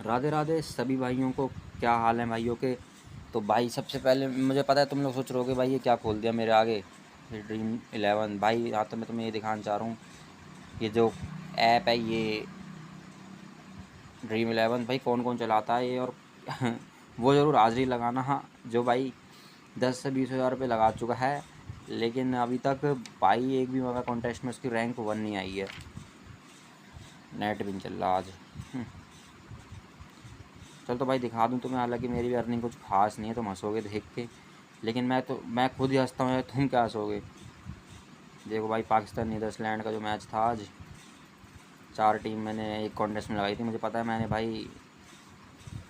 राधे राधे सभी भाइयों को। क्या हाल है भाइयों के। तो भाई सबसे पहले मुझे पता है तुम लोग सोच रहे होगे भाई ये क्या खोल दिया मेरे आगे, ये ड्रीम 11 भाई। यहाँ तो मैं तुम्हें ये दिखाना चाह रहा हूँ, ये जो ऐप है ये ड्रीम 11 भाई कौन कौन चलाता है ये। और वो ज़रूर हाज़िरी लगाना, हाँ, जो भाई 10 से 20 हज़ार रुपये लगा चुका है, लेकिन अभी तक भाई एक भी मौका कॉन्टेस्ट में उसकी रैंक 1 नहीं आई है। नेट भी नहीं चल रहा आज। चल तो भाई दिखा दूँ तुम्हें, हालांकि मेरी भी अर्निंग कुछ खास नहीं है, तुम हंसोगे देख के, लेकिन मैं खुद ही हंसता हूँ, तुम क्या हंसोगे। देखो भाई पाकिस्तान नीदरलैंड का जो मैच था आज, 4 टीम मैंने एक कॉन्टेस्ट में लगाई थी। मुझे पता है मैंने भाई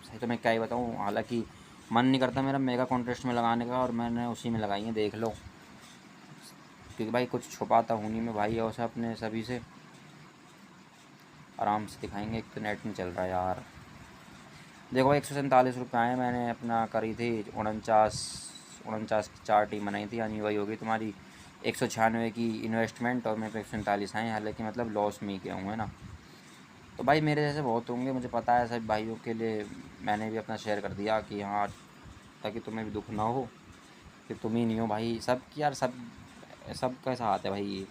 सही तो मैं क्या ही बताऊँ, हालांकि मन नहीं करता मेरा मेगा कॉन्टेस्ट में लगाने का, और मैंने उसी में लगाई है, देख लो। क्योंकि भाई कुछ छुपाता हूँ नहीं मैं भाई, और अपने सभी से आराम से दिखाएंगे। एक तो नेट नहीं चल रहा यार। देखो 147 रुपये आए, मैंने अपना करी थी 49 की 4 टीम बनाई थी, यानी वही होगी तुम्हारी 196 की इन्वेस्टमेंट, और मेरे पे 147 आए, हालांकि मतलब लॉस में ही किया हूँ, है ना। तो भाई मेरे जैसे बहुत होंगे, मुझे पता है। सब भाइयों के लिए मैंने भी अपना शेयर कर दिया कि हाँ, ताकि तुम्हें भी दुख ना हो कि तुम ही नहीं हो भाई, सब की यार, सब कैसा हाथ है भाई ये।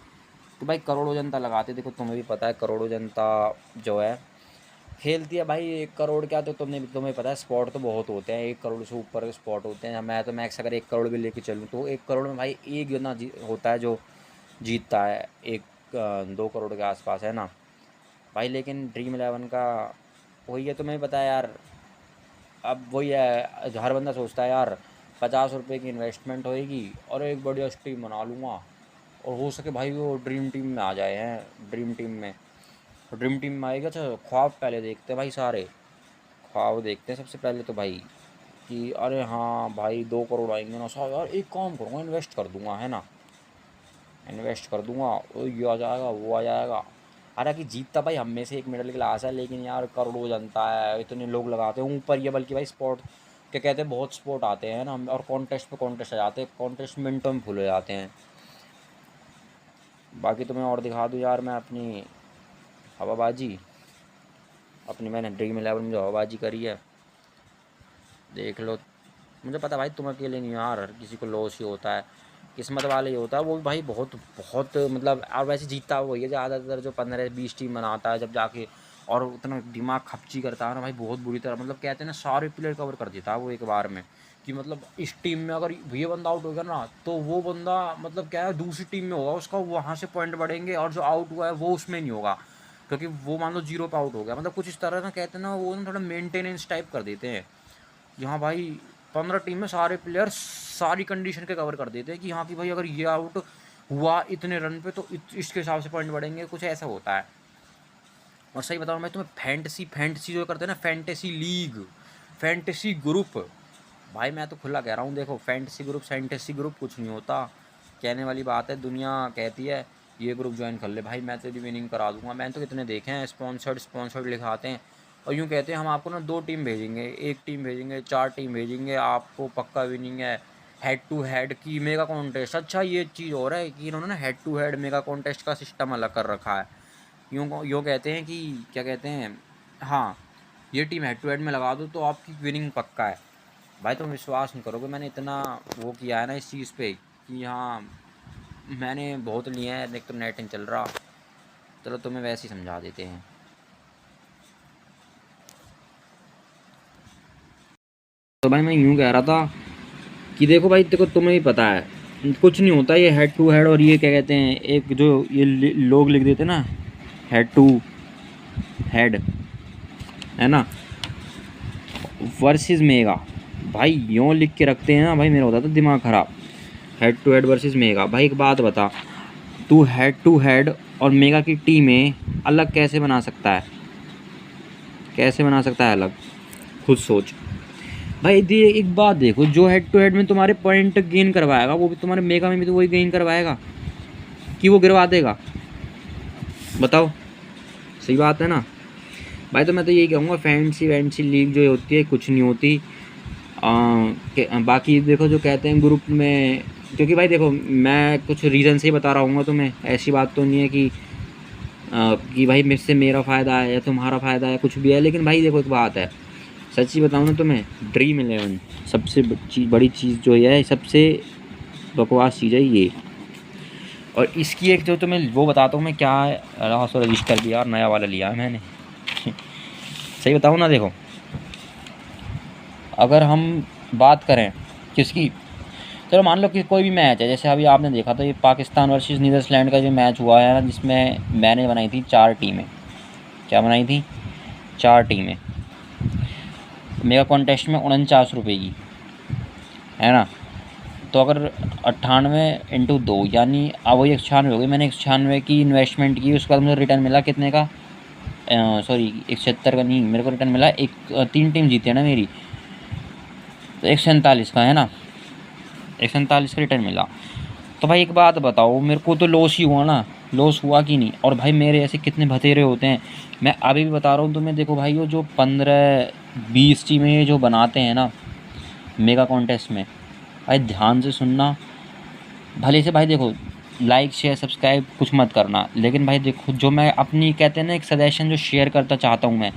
तो भाई करोड़ों जनता लगाते, देखो तुम्हें भी पता है करोड़ों जनता जो है खेलती है भाई। 1 करोड़ क्या, तो तुम्हें पता है स्पॉट तो बहुत होते हैं, 1 करोड़ से ऊपर के स्पॉट होते हैं। मैं तो मैक्स अगर 1 करोड़ भी लेके चलूँ तो 1 करोड़ में भाई एक जना होता है जो जीतता है, 2 करोड़ के आसपास, है ना भाई। लेकिन ड्रीम 11 का वही है, तुम्हें पता है यार। अब वही है, हर बंदा सोचता है यार 50 रुपये की इन्वेस्टमेंट होएगी और एक बढ़िया टीम बना लूँगा, और हो सके भाई वो ड्रीम टीम में आ जाए हैं। ड्रीम टीम में, तो ड्रीम टीम में आएगा तो ख्वाब पहले देखते हैं भाई, सारे ख्वाब देखते हैं सबसे पहले तो भाई, कि अरे हाँ भाई 2 करोड़ आएंगे ना साहब, यार एक काम करूँगा, इन्वेस्ट कर दूंगा, है ना, इन्वेस्ट कर दूंगा, वो ये आ जाएगा वो आ जाएगा। हालांकि जीतता भाई हम में से एक मिडिल क्लास है, लेकिन यार करोड़ों जनता है, इतने लोग लगाते हैं ऊपर ये, बल्कि भाई स्पॉट क्या कहते हैं, बहुत स्पॉट आते हैं ना, और कॉन्टेस्ट पे कॉन्टेस्ट आ जाते हैं, कॉन्टेस्ट मिनटों में फुल हो जाते हैं। बाकी तो मैं और दिखा दूँ यार, मैं अपनी हवाबाजी, अपनी मैंने ड्रीम 11 में जो हवाबाजी करी है देख लो। मुझे पता भाई तुम अकेले नहीं हो यार, हर किसी को लॉस ही होता है, किस्मत वाले ही होता है वो भी भाई, बहुत बहुत मतलब। और वैसे जीतता वही है ज़्यादातर, जो 15-20 टीम बनाता है जब जाके, और उतना दिमाग खपची करता है ना भाई, बहुत बुरी तरह, मतलब कहते हैं ना सारे प्लेयर कवर कर देता है वो एक बार में। कि मतलब इस टीम में अगर ये बंदा आउट हो गया ना, तो वो बंदा मतलब क्या है दूसरी टीम में होगा, उसका वहाँ से पॉइंट बढ़ेंगे, और जो आउट हुआ है वो उसमें नहीं होगा, क्योंकि वो मान लो 0 पे आउट हो गया। मतलब कुछ इस तरह ना कहते हैं ना, वो ना थोड़ा मेंटेनेंस टाइप कर देते हैं। यहाँ भाई 15 टीम में सारे प्लेयर सारी कंडीशन के कवर कर देते हैं, कि हाँ कि भाई अगर ये आउट हुआ इतने रन पे तो इसके हिसाब से पॉइंट बढ़ेंगे, कुछ ऐसा होता है। और सही बताऊँ मैं तुम्हें, फैंटेसी जो करते हैं ना, फैंटेसी लीग, फैंटेसी ग्रुप, भाई मैं तो खुला कह रहा हूँ, देखो फैंटेसी ग्रुप कुछ नहीं होता। कहने वाली बात है, दुनिया कहती है ये ग्रुप ज्वाइन कर ले भाई, मैं तेरी विनिंग करा दूंगा। मैंने तो कितने देखे हैं, स्पॉन्सर्ड लिखाते हैं, और यूँ कहते हैं हम आपको ना 2 टीम भेजेंगे, 1 टीम भेजेंगे, 4 टीम भेजेंगे, आपको पक्का विनिंग है। हेड टू हेड की मेगा कॉन्टेस्ट, अच्छा ये चीज़ हो रहा है कि इन्होंने ना head to head mega contest का सिस्टम अलग कर रखा है। यूँ कहते हैं कि क्या कहते हैं, हाँ, ये टीम हेड टू हेड में लगा दो तो आपकी विनिंग पक्का है। भाई तुम विश्वास नहीं करोगे, मैंने इतना वो किया है ना इस चीज़ पे, कि हाँ मैंने बहुत लिए हैं, एक तो नेट नहीं चल रहा। चलो तुम्हें वैसे ही समझा देते हैं। तो भाई मैं यूँ कह रहा था कि देखो भाई, देखो तुम्हें ही पता है कुछ नहीं होता ये हेड टू हेड, और ये क्या कहते हैं, एक जो ये लोग लिख देते ना हेड टू हेड, है ना, वर्सेस मेगा, भाई यूँ लिख के रखते हैं ना भाई, मेरा होता था दिमाग ख़राब। Head to head versus mega, भाई एक बात बता, तू हेड टू हेड और मेगा की टीमें अलग कैसे बना सकता है, कैसे बना सकता है अलग, खुद सोच भाई। एक बात देखो, जो हेड टू हेड में तुम्हारे पॉइंट गेन करवाएगा, वो भी तुम्हारे मेगा में भी तो वही गेन करवाएगा, कि वो गिरवा देगा, बताओ, सही बात है ना भाई। तो मैं तो यही कहूँगा, फैंसी लीग जो होती है कुछ नहीं होती। बाकी देखो जो कहते हैं ग्रुप में, क्योंकि भाई देखो मैं कुछ रीज़न से ही बता रहा हूँ तुम्हें, ऐसी बात तो नहीं है कि कि भाई मुझसे मेरा फ़ायदा है या तुम्हारा फ़ायदा है, कुछ भी है। लेकिन भाई देखो एक बात है, सच्ची बताऊँ ना तुम्हें, ड्रीम 11 सबसे बड़ी चीज़ जो है, सबसे बकवास चीज़ है ये। और इसकी एक जो तुम्हें वो बताता हूँ मैं क्या है, सो रजिस्टर भी यार नया वाला लिया है मैंने सही बताऊँ ना, देखो अगर हम बात करें किसकी, चलो मान लो कि कोई भी मैच है, जैसे अभी आपने देखा तो ये पाकिस्तान वर्सेस नीदरलैंड का जो मैच हुआ है ना, जिसमें मैंने बनाई थी 4 टीमें। क्या बनाई थी? 4 टीमें। मेगा कॉन्टेस्ट में 49 रुपये की, है ना। तो अगर 98 × 2 यानी अब वही 96 हो गई। मैंने 96 की इन्वेस्टमेंट की, उसके बाद मुझे रिटर्न मिला कितने का, सॉरी 176 का नहीं, मेरे को रिटर्न मिला 3 टीम जीती है ना मेरी, तो 147 का, है ना, 147 का रिटर्न मिला। तो भाई एक बात बताओ, मेरे को तो लॉस ही हुआ ना, लॉस हुआ कि नहीं। और भाई मेरे ऐसे कितने भतेरे होते हैं, मैं अभी भी बता रहा हूँ तुम्हें। देखो भाई वो जो 15-20 टीमें जो बनाते हैं ना मेगा कॉन्टेस्ट में, भाई ध्यान से सुनना, भले से भाई देखो लाइक शेयर सब्सक्राइब कुछ मत करना, लेकिन भाई देखो जो मैं अपनी कहते हैं ना एक सजेशन जो शेयर करता चाहता हूँ मैं।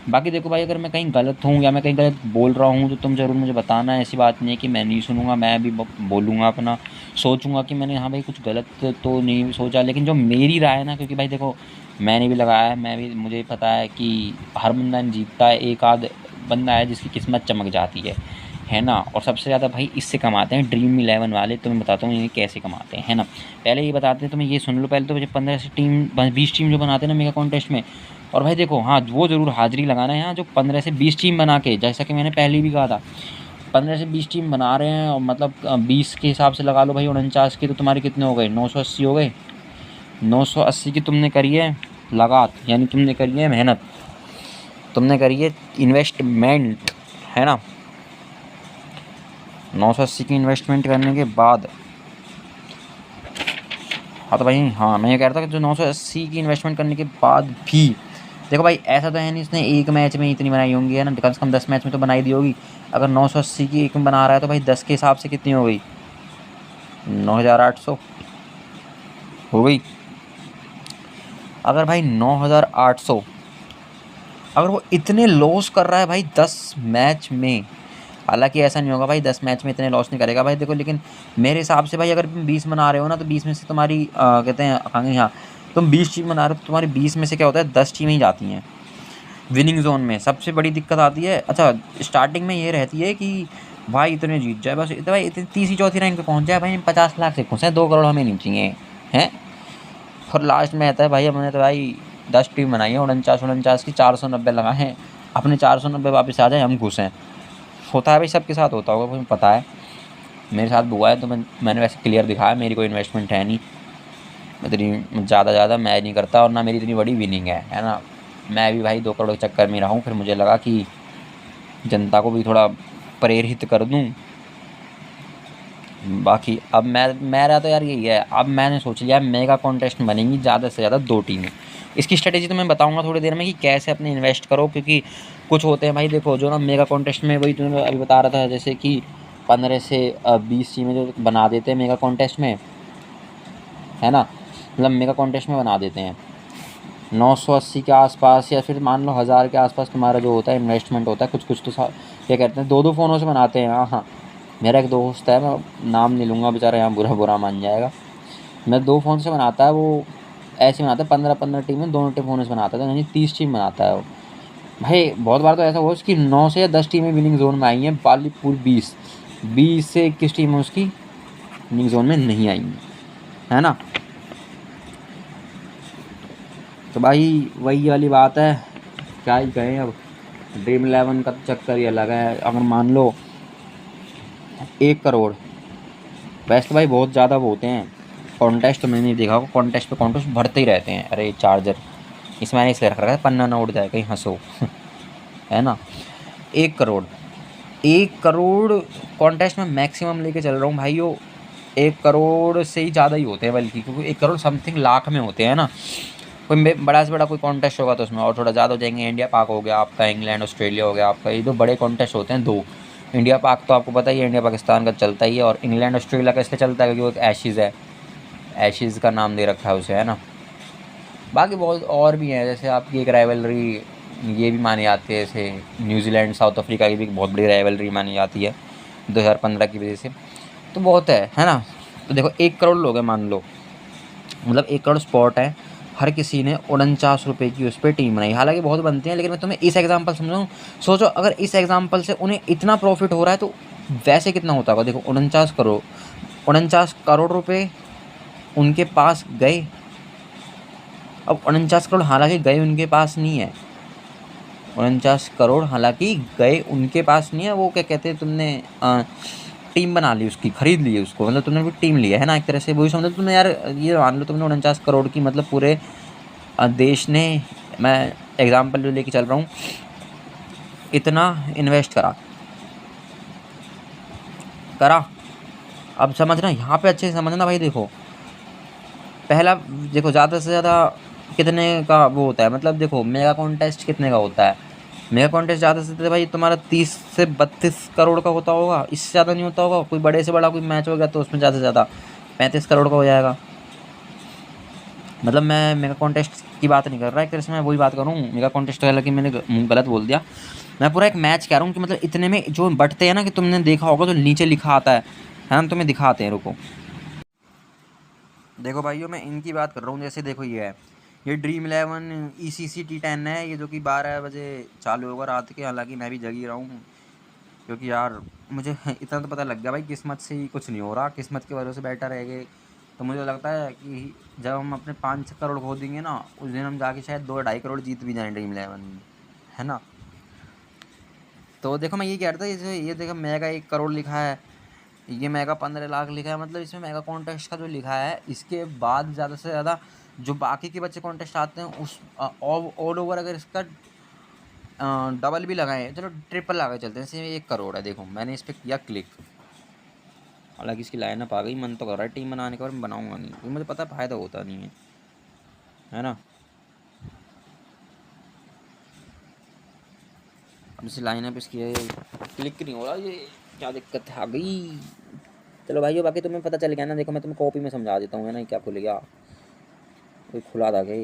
बाकी देखो भाई अगर मैं कहीं गलत हूँ या मैं कहीं गलत बोल रहा हूँ तो तुम ज़रूर मुझे बताना। ऐसी बात नहीं है कि मैं नहीं सुनूंगा, मैं भी बोलूँगा अपना, सोचूंगा कि मैंने हाँ भाई कुछ गलत तो नहीं सोचा। लेकिन जो मेरी राय है ना, क्योंकि भाई देखो मैंने भी लगाया है, मैं भी, मुझे पता है कि हर बंदा नहीं जीतता है, एक आध बंदा है जिसकी किस्मत चमक जाती है ना। और सबसे ज़्यादा भाई इससे कमाते हैं ड्रीम 11 वाले। तो मैं बताता हूँ ये कैसे कमाते हैं, है ना। पहले ये बताते हैं, तुम्हें ये सुन लो पहले तो, मुझे 15 से टीम 20 टीम जो बनाते हैं ना मेगा कॉन्टेस्ट में। और भाई देखो हाँ वो ज़रूर हाज़िरी लगाना है, यहाँ जो 15 से 20 टीम बना के, जैसा कि मैंने पहले भी कहा था 15 से 20 टीम बना रहे हैं, और मतलब 20 के हिसाब से लगा लो भाई 49 की, तो तुम्हारे कितने हो गए, 980 हो गए। 980 की तुमने करी है लगात, यानी तुमने करी है मेहनत, तुमने करी है इन्वेस्टमेंट, है ना। 980 की इन्वेस्टमेंट करने के बाद, हाँ तो भाई हाँ मैं ये कह रहा था कि जो 980 की इन्वेस्टमेंट करने के बाद भी देखो भाई ऐसा तो है नहीं इसने एक मैच में इतनी बनाई होंगी, है ना, कम से कम 10 मैच में तो बनाई दी होगी। अगर 980 की एक में बना रहा है तो भाई 10 के हिसाब से कितनी हो गई, 9800 हो गई। अगर भाई 9800, अगर वो इतने लॉस कर रहा है भाई 10 मैच में, हालांकि ऐसा नहीं होगा भाई 10 मैच में इतने लॉस नहीं करेगा भाई देखो, लेकिन मेरे हिसाब से भाई अगर तुम 20 बना रहे हो ना, तो 20 में से तुम्हारी कहते हैं हाँ तुम 20 टीम बना रहे हो तो तुम्हारी 20 में से क्या होता है 10 टीमें ही जाती हैं विनिंग जोन में। सबसे बड़ी दिक्कत आती है, अच्छा स्टार्टिंग में ये रहती है कि भाई इतने जीत जाए बस, इतने भाई इतनी तीसरी चौथी रैंक पे पहुंच जाए भाई, 50 लाख से खुश हैं, 2 करोड़ हमें नहीं चाहिए हैं। और लास्ट में आता है भाई हमने तो भाई 10 टीम बनाई है, 49 की 490 लगाए हैं, अपने 490 वापस आ जाए हम खुश हैं। होता है भाई, सबके साथ होता होगा, मुझे पता है, मेरे साथ हुआ है। तो मैंने वैसे क्लियर दिखाया, मेरी कोई इन्वेस्टमेंट है नहीं, मैं इतनी ज़्यादा मैं नहीं करता, और ना मेरी इतनी बड़ी विनिंग है ना। मैं भी भाई 2 करोड़ के चक्कर में रहा हूँ, फिर मुझे लगा कि जनता को भी थोड़ा प्रेरित कर दूँ। बाकी अब मेरा तो यार यही है, अब मैंने सोच लिया मेगा कॉन्टेस्ट बनेंगी ज़्यादा से ज़्यादा 2 टीमें। इसकी स्ट्रेटेजी तो मैं बताऊंगा थोड़ी देर में कि कैसे अपने इन्वेस्ट करो, क्योंकि कुछ होते हैं भाई देखो जो ना मेगा कॉन्टेस्ट में, वही तुम्हें अभी बता रहा था, जैसे कि 15 से 20 टीमें जो बना देते हैं मेगा कॉन्टेस्ट में, है ना, मतलब मेगा कॉन्टेस्ट में बना देते हैं 980 के आसपास, या फिर मान लो 1000 के आसपास तुम्हारा जो होता है इन्वेस्टमेंट होता है। कुछ तो क्या कहते हैं 2 फ़ोनों से बनाते हैं। हाँ मेरा एक दोस्त है, मैं नाम नहीं लूँगा बेचारा यहाँ बुरा मान जाएगा, मैं 2 फ़ोन से बनाता है वो, ऐसे बनाता है 15 टीमें दोनों फ़ोन से बनाता है, यानी 30 टीम बनाता है वो भाई। बहुत बार तो ऐसा हुआ उसकी 9 से या 10 टीमें विनिंग जोन में आई हैं, बाली पूरी 20 से 21 टीमें उसकी विनिंग जोन में नहीं आई हैं, है ना। तो भाई वही वाली बात है, क्या ही कहें अब, ड्रीम 11 का चक्कर ही अलग है। अगर मान लो 1 करोड़, वैसे तो भाई बहुत ज़्यादा वो होते हैं कॉन्टेस्ट, तो मैंने नहीं देखा, कॉन्टेस्ट पे कॉन्टेस्ट भरते ही रहते हैं। अरे चार्जर इस मैंने इसलिए रख रखा है, पन्ना ना उड़ जाए कहीं हंसो है ना। 1 करोड़, 1 करोड़ कॉन्टेस्ट में मैक्सिमम लेके चल रहा हूँ भाइयों। 1 करोड़ से ही ज़्यादा ही होते हैं बल्कि, क्योंकि 1 करोड़ समथिंग लाख में होते हैं ना। कोई बड़ा से बड़ा कोई कॉन्टेस्ट होगा तो उसमें और थोड़ा ज़्यादा हो जाएंगे। इंडिया पाक हो गया आपका, इंग्लैंड ऑस्ट्रेलिया हो गया आपका, ये 2 बड़े कॉन्टेस्ट होते हैं 2। इंडिया पाक तो आपको पता ही है, इंडिया पाकिस्तान का चलता ही है, और इंग्लैंड ऑस्ट्रेलिया का इसलिए चलता है क्योंकि वो एक एशिज़ है, एशिज़ का नाम दे रखा है उसे, है ना। बाकी बहुत और भी हैं, जैसे आपकी एक राइवलरी ये भी मानी जाती है, जैसे न्यूजीलैंड साउथ अफ्रीका की भी एक बहुत बड़ी राइवलरी मानी जाती है 2015 की वजह से। तो बहुत है ना। तो देखो 1 करोड़ लोग हैं मान लो, मतलब 1 करोड़ स्पॉट है, हर किसी ने 49 रुपये की उस पर टीम बनाई। हालांकि बहुत बनती हैं, लेकिन मैं तुम्हें इस एग्जांपल समझाऊँ। सोचो अगर इस एग्जांपल से उन्हें इतना प्रॉफिट हो रहा है तो वैसे कितना होता होगा। देखो 49 करोड़ रुपये उनके पास गए। अब 49 करोड़ हालांकि गए उनके पास नहीं है, 49 करोड़ हालांकि गए उनके पास नहीं है। वो क्या कहते हैं, तुमने टीम बना ली उसकी, खरीद ली उसको, मतलब तुमने भी टीम लिया है ना एक तरह से। वही समझो तुमने यार, ये मान लो तुमने 49 करोड़ की, मतलब पूरे देश ने, मैं एग्जाम्पल जो लेके चल रहा हूँ, इतना इन्वेस्ट करा। अब समझना यहाँ पे अच्छे से समझना भाई। देखो पहला, देखो ज़्यादा से ज़्यादा कितने का वो होता है, मतलब देखो मेगा कॉन्टेस्ट कितने का होता है। मेगा कॉन्टेस्ट ज़्यादा से ज़्यादा भाई तुम्हारा 30 से 32 करोड़ का होता होगा, इससे ज़्यादा नहीं होता होगा। कोई बड़े से बड़ा कोई मैच हो गया तो उसमें ज़्यादा से ज़्यादा 35 करोड़ का हो जाएगा। मतलब मैं मेगा कॉन्टेस्ट की बात नहीं कर रहा, एक तरह से मैं वही बात करूँ। मेगा कॉन्टेस्ट तो हालांकि मैंने गलत बोल दिया, मैं पूरा एक मैच कह रहा हूँ कि मतलब इतने में जो बटते हैं ना, कि तुमने देखा होगा जो नीचे लिखा आता है हम तुम्हें दिखाते हैं, रुको। देखो भाइयों मैं इनकी बात कर रहा हूँ। जैसे देखो ये है, ये ड्रीम 11 ECC T10 है, ये जो कि 12 बजे चालू होगा रात के। हालांकि मैं भी जगी रहा हूँ, क्योंकि यार मुझे इतना तो पता लग गया भाई, किस्मत से ही कुछ नहीं हो रहा, किस्मत के वजह से बैठा रह गए। तो मुझे लगता है कि जब हम अपने 5 करोड़ खो देंगे ना, उस दिन हम जाके शायद 2-2.5 करोड़ जीत भी जाएँ ड्रीम 11 में, है ना। तो देखो मैं ये कह रहा था, जैसे ये देखो मेगा 1 करोड़ लिखा है, ये मेगा 15 लाख लिखा है, मतलब इसमें मेगा कॉन्टेस्ट का जो लिखा है, इसके बाद ज़्यादा से ज़्यादा जो बाकी के बच्चे कॉन्टेस्ट आते हैं उस ऑल ओवर अगर इसका डबल भी लगाएं, चलो ट्रिपल लगा चलते हैं। जैसे 1 करोड़ है, देखो मैंने इस पर किया क्लिक। हालांकि इसकी लाइनअप आ गई, मन तो कर रहा है टीम बनाने का, और मैं बनाऊंगा नहीं क्योंकि मुझे पता फ़ायदा होता नहीं है ना। अब इसी लाइनअप इसकी क्लिक नहीं हो रहा, ये क्या दिक्कत आ गई। चलो भाइयों बाकी तुम्हें पता चल गया ना। देखो मैं तुम्हें कॉपी में समझा देता हूँ, है ना। क्या खुल गया, कोई खुला था क्या,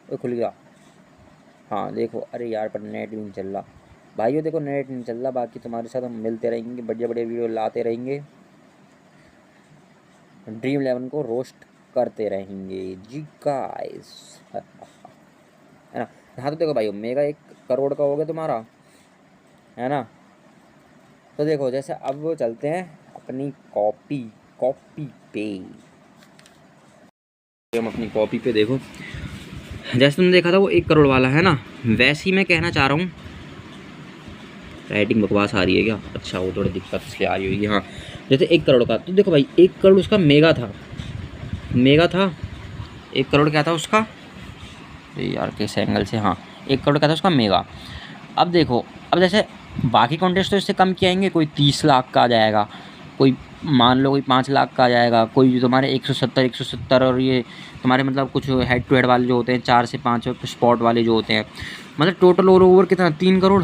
कोई खुल गया। हाँ देखो, अरे यार पर नेट भी नहीं चल रहा भाइयों, देखो नेट नहीं चल रहा। बाकी तुम्हारे साथ हम मिलते रहेंगे, बढ़िया बढ़िया वीडियो लाते रहेंगे, ड्रीम 11 को रोस्ट करते रहेंगे जी गाइस, है ना। हाँ तो देखो भाइयों, मेगा 1 करोड़ का हो गया तुम्हारा, है ना। तो देखो जैसे अब वो चलते हैं अपनी कॉपी पे। हम अपनी कॉपी पे देखो, जैसे तुमने देखा था वो 1 करोड़ वाला, है ना, वैसे ही मैं कहना चाह रहा हूँ। राइटिंग बकवास आ रही है क्या, अच्छा वो थोड़ी दिक्कत इसलिए आ रही होगी। हाँ जैसे 1 करोड़ का, तो देखो भाई 1 करोड़ उसका मेगा था, 1 करोड़ क्या था उसका यार, किस एंगल से, हाँ 1 करोड़ का था उसका मेगा। अब देखो, अब जैसे बाकी कॉन्टेस्ट तो इससे कम के आएंगे, कोई 30 लाख का आ जाएगा, कोई मान लो कोई 5 लाख का आ जाएगा, कोई तुम्हारे 170 और ये तुम्हारे मतलब कुछ हेड टू हेड वाले जो होते हैं 4 से 5 स्पॉट वाले जो होते हैं, मतलब टोटल ओवर कितना 3 करोड़,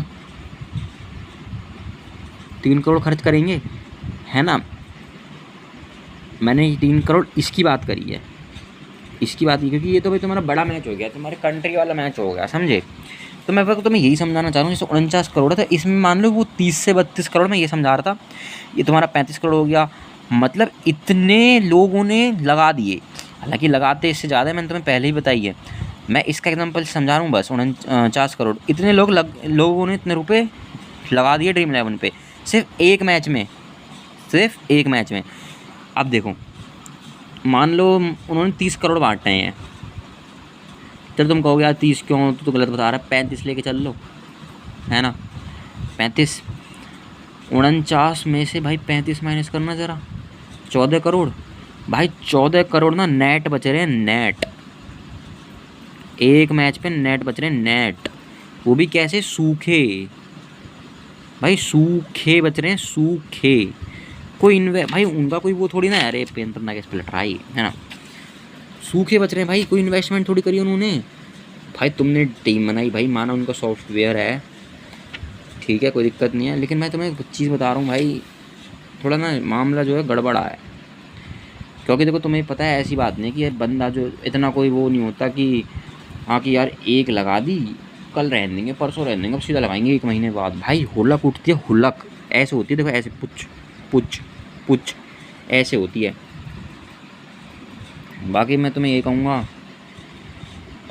3 करोड़ खर्च करेंगे, है ना। मैंने 3 करोड़ इसकी बात करी है, इसकी बात की, क्योंकि ये तो भाई तुम्हारा बड़ा मैच हो गया, तुम्हारे कंट्री वाला मैच हो गया, समझे। तो मैं तुम्हें यही समझाना चाह रहा हूँ, जैसे 49 करोड़ था, इसमें मान लो वो 30 से 32 करोड़ में ये समझा रहा था, ये तुम्हारा 35 करोड़ हो गया। मतलब इतने लोगों ने लगा दिए, हालांकि लगाते इससे ज़्यादा, मैंने तुम्हें पहले ही बताई है। मैं इसका एग्जाम्पल समझा रहा हूँ बस। 49 करोड़ इतने लोगों ने इतने रुपये लगा दिए ड्रीम 11 पे, सिर्फ एक मैच में। अब देखो मान लो उन्होंने 30 करोड़ बांटे हैं, चलो तुम कहोगे यार 30 क्यों, तो गलत बता रहा है, 35 लेके चल लो, है ना। 35, 49 में से भाई 35 माइनस करना ज़रा, 14 करोड़ भाई, 14 करोड़ ना नेट बच रहे हैं, नेट एक मैच पे नेट बच रहे हैं, नेट, वो भी कैसे, सूखे भाई, सूखे बच रहे हैं, सूखे। कोई भाई उनका कोई वो थोड़ी ना है, अरे पेन करना कैसे पलट रहा है ना, सूखे बच रहे हैं भाई, कोई इन्वेस्टमेंट थोड़ी करी उन्होंने। भाई तुमने टीम बनाई भाई, माना उनका सॉफ्टवेयर है, ठीक है कोई दिक्कत नहीं है, लेकिन मैं तुम्हें एक चीज़ बता रहा हूँ भाई, थोड़ा ना मामला जो है गड़बड़ा है, क्योंकि देखो तुम्हें पता है ऐसी बात नहीं कि ये बंदा जो इतना कोई वो नहीं होता कि हाँ कि यार एक लगा दी, कल रहने देंगे, परसों रहने देंगे, अब सीधा लगाएंगे 1 महीने बाद। भाई हुलक उठती है, हुलक ऐसे होती है, देखो ऐसे पुच पुच पुच ऐसे होती है। बाकी मैं तुम्हें ये कहूँगा,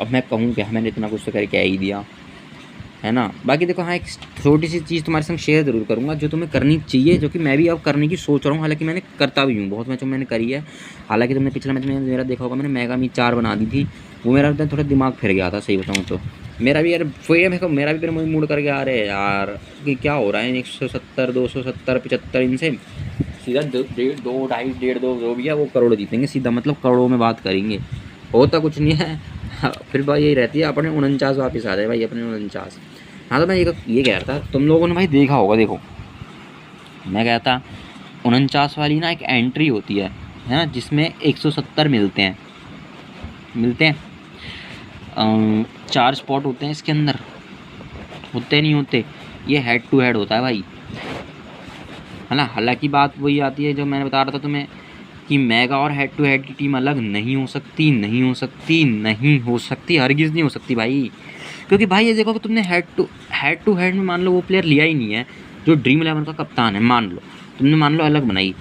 अब मैं कहूँ क्या, मैंने इतना कुछ तो करके क्या ही दिया है ना। बाकी देखो हाँ, एक छोटी सी चीज़ तुम्हारे संग शेयर ज़रूर करूँगा जो तुम्हें करनी चाहिए, जो कि मैं भी अब करने की सोच रहा हूँ। हालांकि मैंने करता भी हूँ, बहुत मैचों मैंने करी है। हालांकि तुमने पिछला मैच में मेरा देखा होगा, मैंने मेगा मी 4 बना दी थी, वो मेरा थोड़ा दिमाग फिर गया था, सही बताऊँ तो। मेरा भी यार मेरा भी फिर मूड करके आ रहे यार कि क्या हो रहा है, 170 270 75 इनसे सीधा 1.5 जो भी है वो करोड़ जीतेंगे सीधा, मतलब करोड़ों में बात करेंगे, होता कुछ नहीं है। हाँ, फिर बात यही रहती है अपने 49 वापस आ जाए भाई, अपने 49। हाँ तो मैं ये कह रहा था, तुम लोगों ने भाई देखा होगा, देखो मैं कहता 49 वाली ना एक एंट्री होती है ना, जिसमें 170 मिलते हैं 4 स्पॉट होते हैं इसके अंदर, होते नहीं होते, ये हेड टू हेड होता है भाई, है ना। हालांकि बात वही आती है जो मैंने बता रहा था तुम्हें कि मेगा और हेड टू हेड की टीम अलग नहीं हो सकती, हरगिज़ नहीं हो सकती भाई। क्योंकि भाई ये देखो कि तुमने हेड टू हेड में मान लो वो प्लेयर लिया ही नहीं है जो ड्रीम 11 का कप्तान है, मान लो तुमने अलग बनाई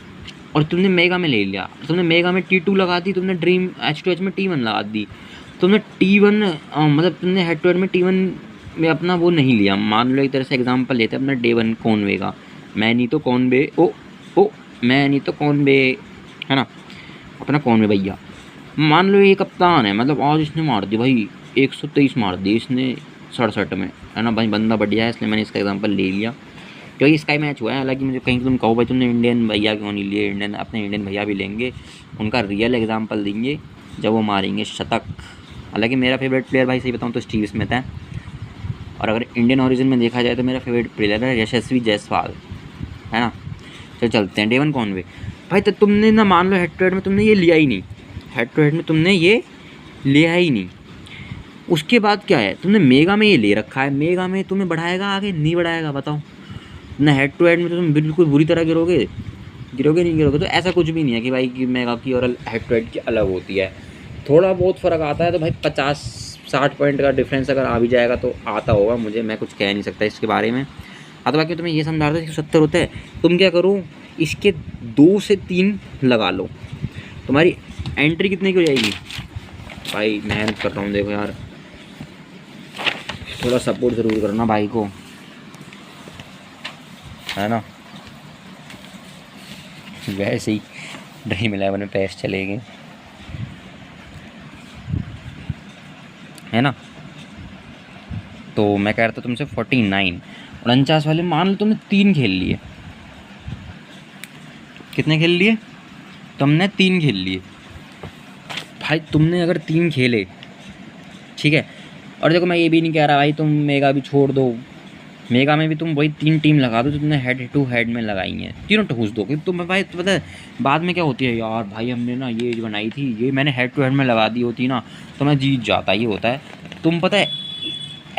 और तुमने मेगा में ले लिया, तुमने मेगा में T2 लगा दी, तुमने ड्रीम H2H में T1 लगा दी, तुमने T1 मतलब तुमने हेड टू हेड में T1 में अपना वो नहीं लिया। मान लो एक तरह से एग्जांपल लेते हैं अपना डे1 कॉनवे का, मैं नहीं तो कॉनवे है ना, अपना कॉनवे भैया। मान लो ये कप्तान है, मतलब आज इसने मार दी भाई 123 मार दी इसने 67 में, है ना भाई, बंदा बढ़िया है, इसलिए मैंने इसका एग्जांपल ले लिया क्योंकि इसका ही मैच हुआ है। हालांकि मुझे कहीं तुम कहो भाई तुमने इंडियन भैया क्यों नहीं लिए, अपने इंडियन भैया भी लेंगे, उनका रियल एग्जांपल देंगे जब वो मारेंगे शतक। हालांकि मेरा फेवरेट प्लेयर भाई सही बताऊँ तो स्टीव स्मिथ है, और अगर इंडियन ओरिजिन में देखा जाए तो मेरा फेवरेट प्लेयर है यशस्वी जायसवाल, है ना। तो चलते हैं डे1 कॉनवे भाई। तो तुमने ना मान लो हेड टू हेड में तुमने ये लिया ही नहीं, उसके बाद क्या है, तुमने मेगा में ये ले रखा है, मेगा में तुम्हें बढ़ाएगा आगे, नहीं बढ़ाएगा बताओ ना। हेड टू हेड में तो तुम बिल्कुल बुरी तरह गिरोगे नहीं। तो ऐसा कुछ भी नहीं है कि भाई कि मेगा की और हेड टू हेड की अलग होती है, थोड़ा बहुत फ़र्क आता है। तो भाई 50-60 पॉइंट का डिफरेंस अगर आ भी जाएगा तो आता होगा, मुझे मैं कुछ कह नहीं सकता इसके बारे में। हाँ तो बाकी तुम्हें ये समझा रहा था 170 होता है, तुम क्या करो इसके 2 से 3 लगा लो, तुम्हारी एंट्री कितने की हो जाएगी। भाई मेहनत कर रहा हूँ, देखो यार थोड़ा सपोर्ट ज़रूर करना भाई को, है ना। वैसे ही ड्रीम 11 में पैसे चले गए, है ना। तो मैं कह रहा था तुमसे 49 वाले मान लो तुमने 3 खेल लिए, कितने खेल लिए तुमने, 3 खेल लिए भाई। तुमने अगर 3 खेले ठीक है, और देखो मैं ये भी नहीं कह रहा भाई तुम मेगा भी छोड़ दो, मेगा में भी तुम वही 3 टीम लगा दो, तुमने हेड टू हेड में लगाई हैं, तीनों ठूस दो। क्योंकि तुम भाई तो पता है बाद में क्या होती है यार, भाई हमने ना ये बनाई थी, ये मैंने हेड टू हेड में लगा दी होती ना तो मैं जीत जाता, ये होता है। तुम पता है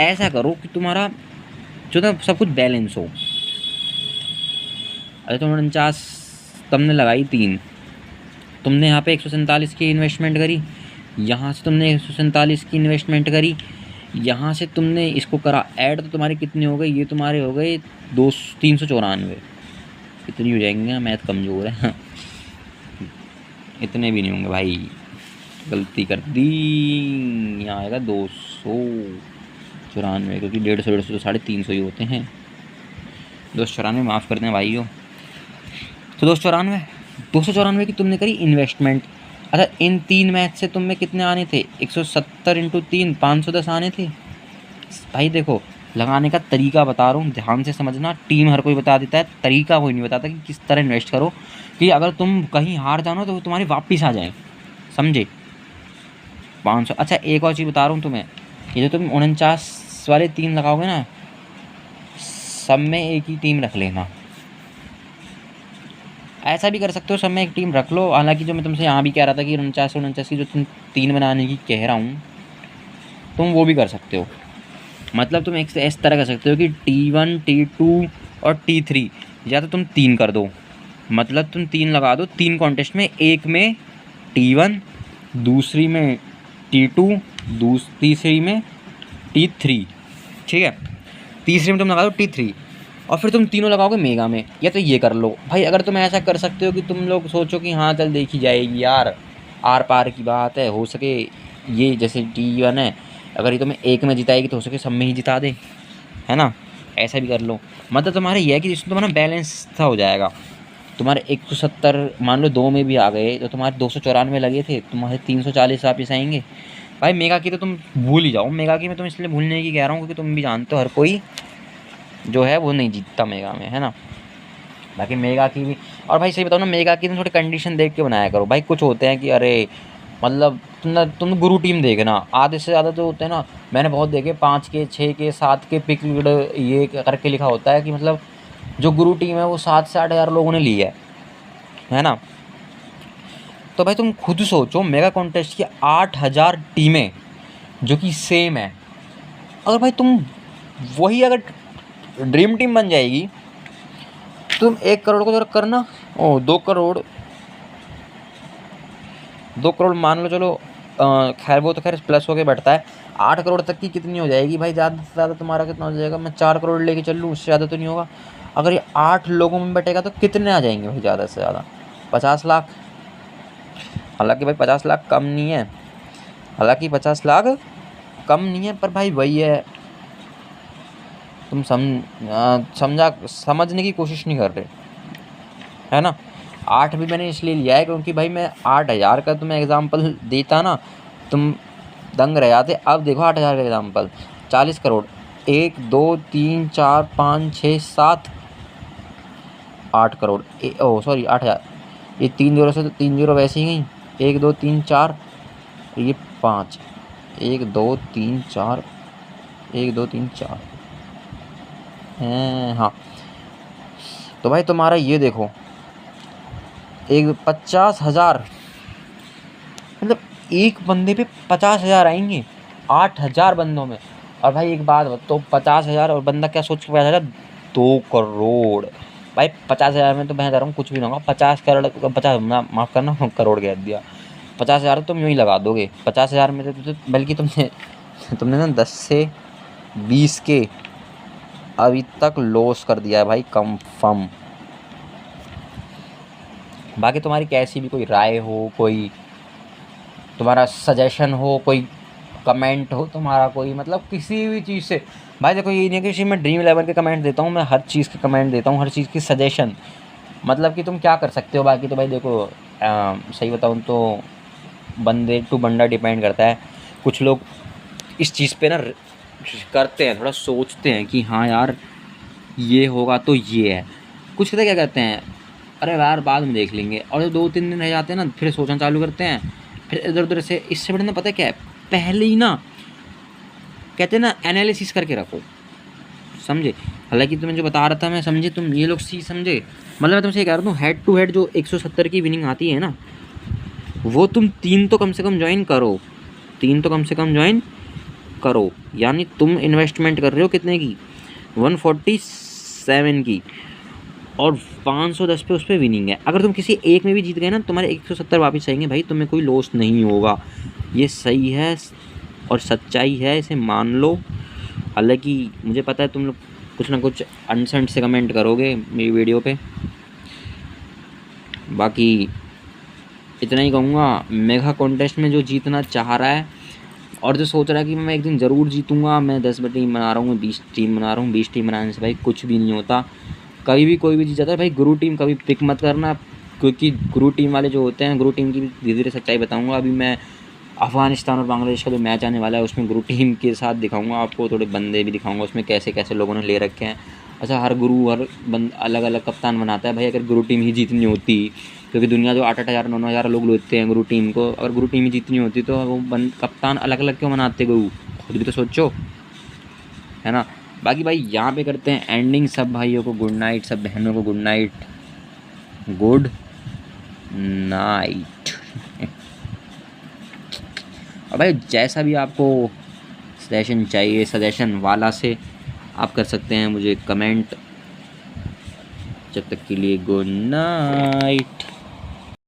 ऐसा करो कि तुम्हारा जो ना सब कुछ बैलेंस हो। अरे तुम 49 तुमने लगाई 3, तुमने यहाँ पे 147 की इन्वेस्टमेंट करी, यहाँ से तुमने 147 की इन्वेस्टमेंट करी, यहाँ से तुमने इसको करा ऐड, तो तुम्हारे कितने हो गए, ये तुम्हारे हो गए 394, इतनी हो जाएंगे, मैथ कमज़ोर है इतने भी नहीं होंगे भाई, गलती कर दी, यहाँ आएगा 294, क्योंकि 150 तो 350 ही होते हैं। 294 माफ़ करते हैं भाइयों। तो 294 की तुमने करी इन्वेस्टमेंट। अच्छा इन 3 मैच से तुम्हें कितने आने थे, 170 × 3 510 आने थे भाई। देखो लगाने का तरीका बता रहा हूँ, ध्यान से समझना। टीम हर कोई बता देता है, तरीका कोई नहीं बताता कि किस तरह इन्वेस्ट करो कि अगर तुम कहीं हार जाओ तो तुम्हारी वापस आ जाए, समझे। 500। अच्छा एक और चीज़ बता रहा हूँ तुम्हें, ये जो तुम 49 वाले 3 लगाओगे ना, सब में एक ही टीम रख लेना। ऐसा भी कर सकते हो सब में एक टीम रख लो। हालांकि जो मैं तुमसे यहाँ भी कह रहा था कि 49 की जो तुम 3 बनाने की कह रहा हूँ, तुम वो भी कर सकते हो। मतलब तुम एक इस तरह कर सकते हो कि T1 T2 और T3, या तो तुम 3 कर दो, मतलब तुम 3 लगा दो 3 कॉन्टेस्ट में, एक में T1, दूसरी में T2, तीसरी में T3, ठीक है। तीसरी में तुम लगा दो T3 और फिर तुम तीनों लगाओगे मेगा में। या तो ये कर लो भाई, अगर तुम ऐसा कर सकते हो कि तुम लोग सोचो कि हाँ चल देखी जाएगी यार, आर पार की बात है, हो सके ये जैसे T1 है, अगर ये तुम्हें एक में जिताएगी तो हो सके सब में ही जिता दे, है ना। ऐसा भी कर लो। मतलब तुम्हारा ये है कि जिसमें तुम्हारा बैलेंस सा हो जाएगा। तुम्हारे 170 मान लो 2 में भी आ गए तो तुम्हारे 294 लगे थे, तुम्हारे 340 वापस आएंगे। भाई मेगा की तो तुम भूल ही जाओ। मेगा की मैं तुम इसलिए भूलने की कह रहा हूँ क्योंकि तुम भी जानते हो हर कोई जो है वो नहीं जीतता मेगा में, है ना। बाकी मेगा की भी, और भाई सही बताओ ना, मेगा की तुम थोड़ी कंडीशन देख के बनाया करो भाई। कुछ होते हैं कि अरे मतलब तुम गुरु टीम देखना, आधे से ज़्यादा तो होते हैं ना, मैंने बहुत देखे 5 के 6 के 7 के पिक ये करके लिखा होता है कि मतलब जो गुरु टीम है वो 7 से 8 हज़ार लोगों ने ली है ना। तो भाई तुम खुद सोचो, मेगा कॉन्टेस्ट की 8,000 टीमें जो कि सेम है, अगर भाई तुम वही अगर ड्रीम टीम बन जाएगी, तुम 1 करोड़ को जरा करना, 2 करोड़ मान लो, चलो खैर वो तो खैर प्लस हो के बढ़ता है। 8 करोड़ तक की कितनी हो जाएगी भाई, ज़्यादा से ज़्यादा तुम्हारा कितना हो जाएगा, मैं 4 करोड़ लेके चल लूँ, उससे ज़्यादा तो नहीं होगा। अगर ये 8 लोगों में बटेगा तो कितने आ जाएंगे भाई, ज़्यादा से ज़्यादा 50 लाख। हालांकि भाई 50 लाख कम नहीं है, पर भाई वही है, तुम समझने की कोशिश नहीं कर रहे, है ना। 8 भी मैंने इसलिए लिया है क्योंकि भाई मैं 8,000 का तुम्हें एग्जाम्पल देता ना, तुम दंग रह जाते। अब देखो 8,000 का एग्जाम्पल, 40 करोड़, 1 2 3 4 5 6 7 8 करोड़, सॉरी 8,000, ये 3 जीरो से तो 3 जीरो वैसे ही गई, 1 2 3 4, ये 5, 1 2 3 4, 1 2 3 4 हाँ। तो भाई तुम्हारा ये देखो, एक 50,000, मतलब एक बंदे पे 50,000 आएंगे 8,000 बंदों में। और भाई एक बात तो 50,000 और बंदा क्या सोच के 50,000, 2 करोड़ भाई। 50,000 में तो मैं जा रहा हूँ कुछ भी लूँगा, 50 करोड़, 50 माफ़ करना करोड़ कह दिया, 50,000 तो तुम यूँ ही लगा दोगे। 50,000 में तो बल्कि तुमने ना 10 से 20 के अभी तक लॉस कर दिया है भाई, कंफर्म। बाकी तुम्हारी कैसी भी कोई राय हो, कोई तुम्हारा सजेशन हो, कोई कमेंट हो तुम्हारा, कोई मतलब किसी भी चीज़ से भाई, देखो ये नहीं कि मैं ड्रीम 11 के कमेंट देता हूँ, मैं हर चीज़ के कमेंट देता हूँ, हर चीज़ की सजेशन, मतलब कि तुम क्या कर सकते हो। बाकी तो भाई देखो सही बताऊँ तो बंदे टू बंदा डिपेंड करता है। कुछ लोग इस चीज़ पे ना करते हैं, थोड़ा सोचते हैं कि हाँ यार ये होगा तो ये है। कुछ कहते क्या कहते हैं, अरे यार बाद में देख लेंगे, और जब 2-3 दिन रह जाते हैं ना फिर सोचना चालू करते हैं, फिर इधर उधर से। इससे बड़े ना पता है क्या है, पहले ही ना कहते हैं ना एनालिसिस करके रखो, समझे। हालांकि तुम्हें जो बता रहा था मैं, समझे तुम, ये लोग सी समझे। मतलब मैं तुमसे कह रहा हूँ हेड टू हेड जो 170 की विनिंग आती है ना, वो तुम 3 तो कम से कम ज्वाइन करो। यानी तुम इन्वेस्टमेंट कर रहे हो कितने की, 147 की, और 510 पे उस पर विनिंग है। अगर तुम किसी एक में भी जीत गए ना, तुम्हारे 170 वापस आएंगे भाई, तुम्हें कोई लॉस नहीं होगा। ये सही है और सच्चाई है, इसे मान लो। हालांकि मुझे पता है तुम लोग कुछ ना कुछ अनसेंट से कमेंट करोगे मेरी वीडियो पे। बाकी इतना ही कहूँगा, मेगा कॉन्टेस्ट में जो जीतना चाह रहा है और जो सोच रहा है कि मैं एक दिन ज़रूर जीतूँगा, मैं 10 टीम बना रहा हूँ, 20 टीम बना रहा हूँ। 20 टीम बनाने से भाई कुछ भी नहीं होता, कभी भी कोई भी जीत जाता है भाई। गुरु टीम कभी पिक मत करना, क्योंकि गुरु टीम वाले जो होते हैं, गुरु टीम की धीरे धीरे सच्चाई बताऊंगा। अभी मैं अफ़गानिस्तान और बांग्लादेश का जो मैच आने वाला है उसमें गुरु टीम के साथ दिखाऊंगा आपको, थोड़े बंदे भी दिखाऊंगा उसमें कैसे कैसे लोगों ने ले रखे हैं। अच्छा, हर गुरु हर अलग अलग कप्तान बनाता है भाई। अगर गुरु टीम ही जीतनी होती, क्योंकि दुनिया जो 8-8 हज़ार 9-9 हज़ार लोग लेते हैं गुरु टीम को, अगर गुरु टीम ही जीतनी होती तो वो कप्तान अलग अलग क्यों बनाते गुरु, खुद भी तो सोचो, है ना। बाकी भाई यहाँ पे करते हैं एंडिंग। सब भाइयों को गुड नाइट, सब बहनों को गुड नाइट, गुड नाइट। और भाई जैसा भी आपको सजेशन चाहिए, सजेशन वाला से आप कर सकते हैं मुझे कमेंट। जब तक के लिए गुड नाइट।